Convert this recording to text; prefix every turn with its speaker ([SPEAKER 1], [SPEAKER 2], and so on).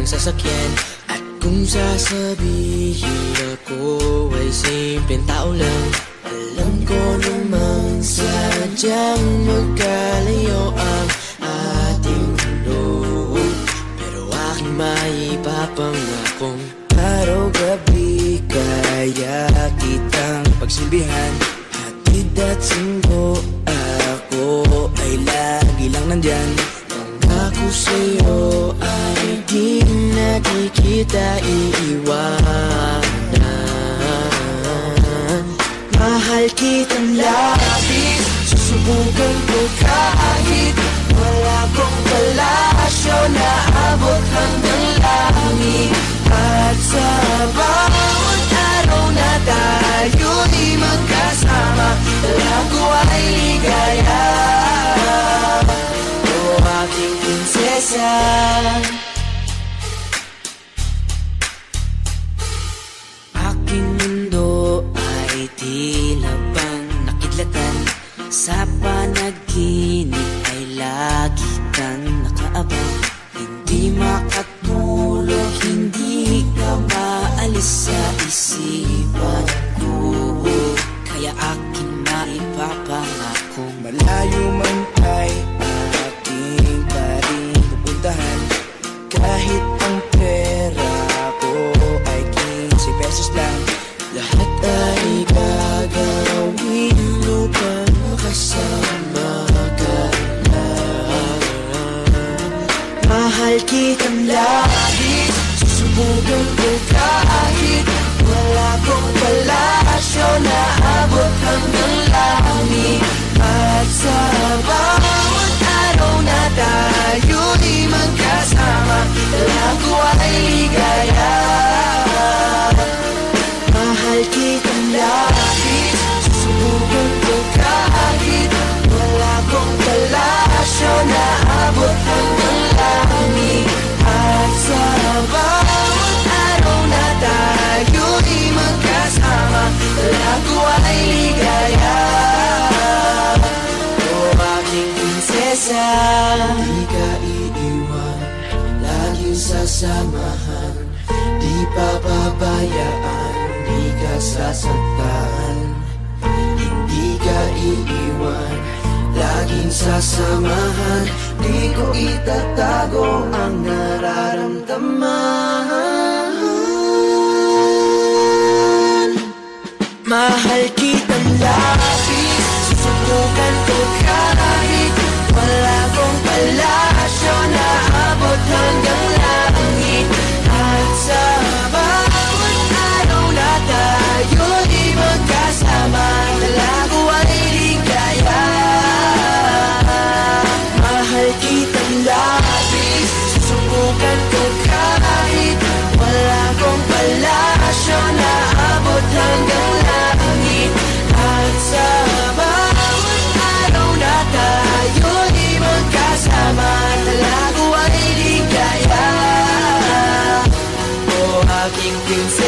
[SPEAKER 1] sasakyan. At kung sasabihin ako ay simpleng tao lang, alam ko namang sadyang magkalayo ang ating mundo. Pero aking maipapangakong araw-gabi kaya kitang pagsilbihan. Hatid at singko, ako ay lagi lang nandyan. Ako sa'yo ay di na di kita iiwanan. Mahal kitang labis, susubukan ko kahit wala kong palasyo na abot hanggang langit. At sa bawat araw na tayo'y magkasama, dala ko ay ligaya. Aking prinsesa, aking mundo ay tila bang nakidlatan. Sa panaginip ay lagi kang nakaabang. Hindi makatulog, hindi ka maalis sa isipan ko. Kaya aking maipapangakong malayo man ay kahit ang pera ko ay 15 pesos lang, lahat ay gagawin upang makasama ka lang. Mahal kitang labis, susubukan ko kahit wala kong palasyo na abot hanggang langit. At sa bawat araw na tayo'y magkasama, dala ko ay ligaya. Mahal kitang labis, susubukan ko kahit wala kong palasyo na abot hanggang langit. At sa bawat araw na tayo'y magkasama, dala ko ay ligaya. Di ka iiwan, laging sasamahan. Di papabayaan, di ka sasaktan. Hindi ka iiwan, laging sasamahan. Di ko itatago ang nararamdaman. Mahal kitang labis, susubukan ko kahit wala kong palasyo na abot hanggang langit. At sa bawat araw na tayo'y magkasama, dala ko ay ligaya. Mahal kitang labis, susubukan ko kahit wala kong palasyo na abot hanggang langit. At sa bawat araw na tayo'y magkasama, dala ko ay ligaya. Oh, aking prinsesa.